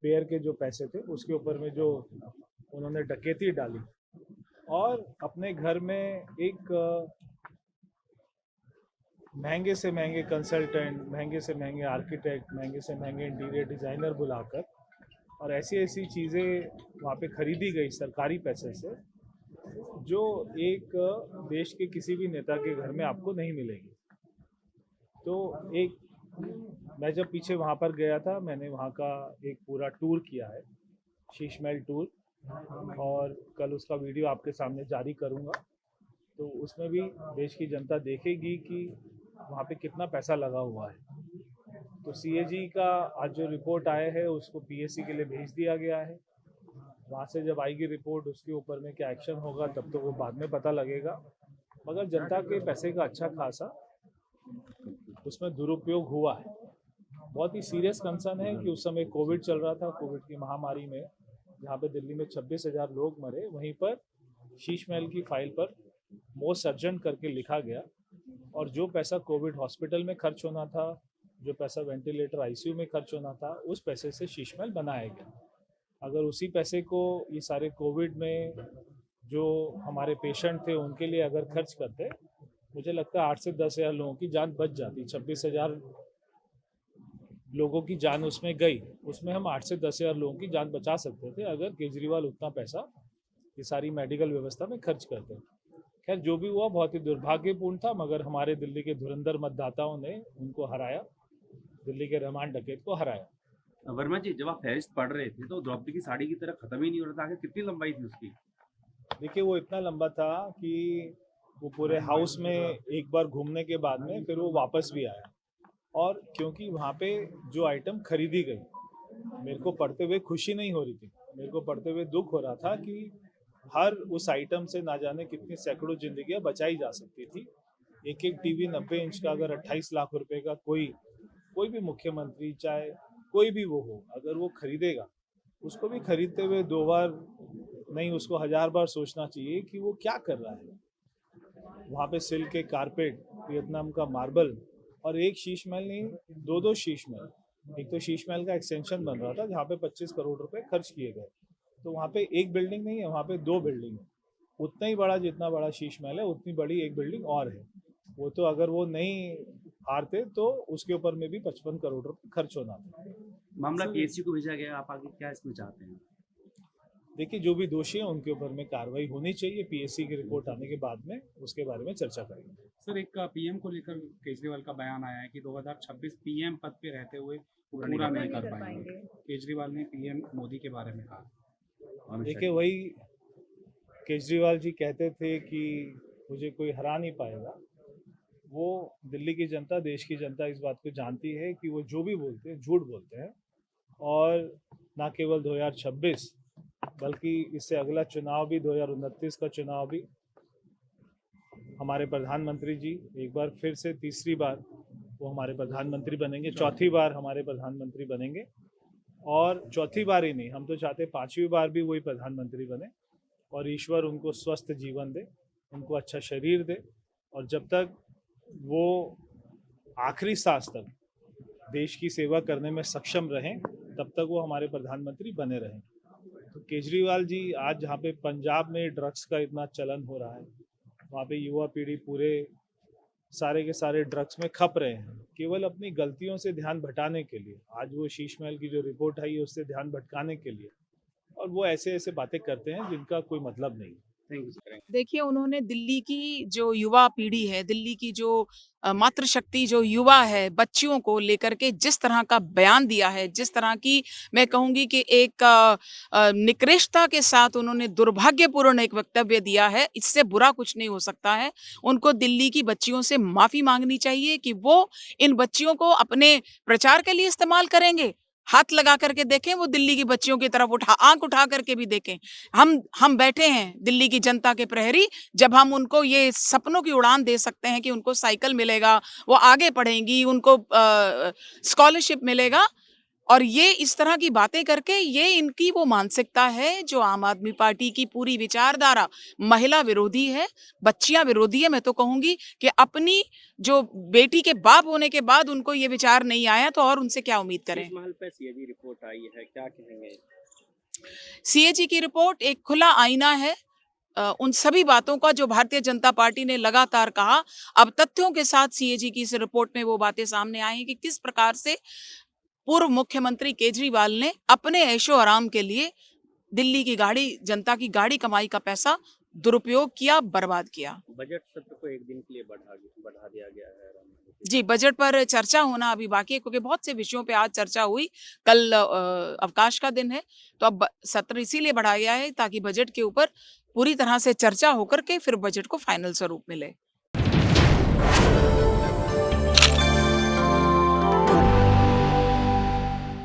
Fair के जो पैसे थे उसके ऊपर में जो उन्होंने डकैती डाली और अपने घर में एक महंगे से महंगे कंसल्टेंट, महंगे से महंगे आर्किटेक्ट, महंगे से महंगे इंटीरियर डिज़ाइनर बुलाकर और ऐसी ऐसी चीज़ें वहाँ पे खरीदी गई सरकारी पैसे से जो एक देश के किसी भी नेता के घर में आपको नहीं मिलेगी। तो एक मैं जब पीछे वहाँ पर गया था, मैंने वहाँ का एक पूरा टूर किया है, शीश महल टूर, और कल उसका वीडियो आपके सामने जारी करूँगा। तो उसमें भी देश की जनता देखेगी कि वहाँ पे कितना पैसा लगा हुआ है। तो सीएजी का आज जो रिपोर्ट आया है उसको पीएससी के लिए भेज दिया गया है। वहाँ से जब आएगी रिपोर्ट उसके ऊपर में क्या एक्शन होगा तब तो वो बाद में पता लगेगा। मगर जनता के पैसे का अच्छा खासा उसमें दुरुपयोग हुआ है। बहुत ही सीरियस कंसर्न है कि उस समय कोविड चल रहा था, कोविड की महामारी में जहाँ पे दिल्ली में 26,000 लोग मरे, वहीं पर शीश महल की फाइल पर मोस्ट अर्जेंट करके लिखा गया और जो पैसा कोविड हॉस्पिटल में खर्च होना था, जो पैसा वेंटिलेटर आईसीयू में खर्च होना था, उस पैसे से शीश महल बनाया गया। अगर उसी पैसे को ये सारे कोविड में जो हमारे पेशेंट थे उनके लिए अगर खर्च करते, मुझे लगता है 8 से 10,000 लोगों की जान बच जाती। 26,000 लोगों की जान उसमें गई, उसमें हम 8 से 10,000 लोगों की जान बचा सकते थे अगर केजरीवाल उतना पैसा ये सारी मेडिकल व्यवस्था में खर्च करते। खैर जो भी हुआ बहुत ही दुर्भाग्यपूर्ण था, मगर हमारे दिल्ली के धुरंधर मतदाताओं ने उनको हराया, दिल्ली के रहमान डकैत को हराया। वर्मा जी, जब आप फहरिस्त पढ़ रहे थे तो द्रौपदी की साड़ी की तरह खत्म ही नहीं हो रहा था, आखिर कितनी लंबाई थी उसकी? देखिए वो इतना लंबा था कि वो पूरे हाउस में एक बार घूमने के बाद में फिर वो वापस भी आया, और क्योंकि वहाँ पे जो आइटम खरीदी गई मेरे को पढ़ते हुए खुशी नहीं हो रही थी, मेरे को पढ़ते हुए दुख हो रहा था कि हर उस आइटम से ना जाने कितनी सैकड़ों जिंदगियां बचाई जा सकती थी। एक एक टीवी 90 इंच का अगर 28 लाख रुपए का कोई भी मुख्यमंत्री चाहे कोई भी वो हो, अगर वो खरीदेगा उसको भी खरीदते हुए 2 बार नहीं, उसको 1000 बार सोचना चाहिए कि वो क्या कर रहा है। वहाँ पे सिल्क के कारपेट, वियतनाम का मार्बल, और एक शीश महल नहीं, दो शीश महल। एक तो शीश महल का एक्सटेंशन बन रहा था जहाँ पे 25 करोड़ रुपए खर्च किए गए, तो वहाँ पे एक बिल्डिंग नहीं है, वहाँ पे 2 बिल्डिंग है। उतना ही बड़ा, जितना बड़ा शीश महल है उतनी बड़ी एक बिल्डिंग और है। वो तो अगर वो नहीं हारते तो उसके ऊपर में भी 55 करोड़ रुपए खर्च होना था। मामला पीएससी को भेजा गया, आप आगे क्या इसमें चाहते हैं? देखिए जो भी दोषी हैं उनके ऊपर में कार्रवाई होनी चाहिए। पीएससी की रिपोर्ट आने के बाद में उसके बारे में चर्चा करेंगे। सर, एक पीएम को लेकर केजरीवाल का बयान आया है कि 2026 पीएम पद पे रहते हुए पूरा नहीं कर पाएंगे। केजरीवाल ने पीएम मोदी के बारे में कहा। देखिए वही केजरीवाल जी कहते थे कि मुझे कोई हरा नहीं पाएगा। वो दिल्ली की जनता, देश की जनता इस बात को जानती है कि वो जो भी बोलते हैं झूठ बोलते हैं, और ना केवल 2026 बल्कि इससे अगला चुनाव भी 2029 का चुनाव भी हमारे प्रधानमंत्री जी एक बार फिर से तीसरी बार वो हमारे प्रधानमंत्री बनेंगे, चौथी बार हमारे प्रधानमंत्री बनेंगे। और चौथी बार ही नहीं, हम तो चाहते 5वीं बार भी वही प्रधानमंत्री बने, और ईश्वर उनको स्वस्थ जीवन दे, उनको अच्छा शरीर दे, और जब तक वो आखिरी सांस तक देश की सेवा करने में सक्षम रहें तब तक वो हमारे प्रधानमंत्री बने रहें। तो केजरीवाल जी आज जहाँ पे पंजाब में ड्रग्स का इतना चलन हो रहा है, वहाँ पे युवा पीढ़ी पूरे सारे के सारे ड्रग्स में खप रहे हैं, केवल अपनी गलतियों से ध्यान भटाने के लिए। आज वो शीश महल की जो रिपोर्ट आई है उससे ध्यान भटकाने के लिए, और वो ऐसे ऐसे बातें करते हैं जिनका कोई मतलब नहीं। देखिए, उन्होंने दिल्ली की जो युवा पीढ़ी है, दिल्ली की जो मातृशक्ति जो युवा है, बच्चियों को लेकर के जिस तरह का बयान दिया है, जिस तरह की मैं कहूँगी कि एक निकृष्टता के साथ उन्होंने दुर्भाग्यपूर्ण एक वक्तव्य दिया है, इससे बुरा कुछ नहीं हो सकता है। उनको दिल्ली की बच्चियों से माफ़ी माँगनी चाहिए कि वो इन बच्चियों को अपने प्रचार के लिए इस्तेमाल करेंगे। हाथ लगा करके देखें, वो दिल्ली की बच्चियों की तरफ आँख उठा करके भी देखें। हम बैठे हैं दिल्ली की जनता के प्रहरी, जब हम उनको ये सपनों की उड़ान दे सकते हैं कि उनको साइकिल मिलेगा, वो आगे पढ़ेंगी, उनको स्कॉलरशिप मिलेगा, और ये इस तरह की बातें करके ये इनकी वो मानसिकता है जो आम आदमी पार्टी की पूरी विचारधारा महिला विरोधी है, बच्चियां विरोधी है। मैं तो कहूंगी कि अपनी जो बेटी के बाप होने के बाद उनको ये विचार नहीं आया तो और उनसे क्या उम्मीद करें। महल पे सीएजी रिपोर्ट आई है, क्या कहेंगे? सीएजी की रिपोर्ट एक खुला आईना है उन सभी बातों का जो भारतीय जनता पार्टी ने लगातार कहा। अब तथ्यों के साथ सीएजी की इस रिपोर्ट में वो बातें सामने आई हैं कि किस प्रकार से पूर्व मुख्यमंत्री केजरीवाल ने अपने ऐशो आराम के लिए दिल्ली की गाड़ी, जनता की गाड़ी कमाई का पैसा दुरुपयोग किया, बर्बाद किया। बजट सत्र को एक दिन के लिए बढ़ा दिया गया है। जी, बजट पर चर्चा होना अभी बाकी है क्योंकि बहुत से विषयों पे आज चर्चा हुई। कल अवकाश का दिन है, तो अब सत्र इसीलिए बढ़ाया गया है ताकि बजट के ऊपर पूरी तरह से चर्चा होकर के फिर बजट को फाइनल स्वरूप मिले।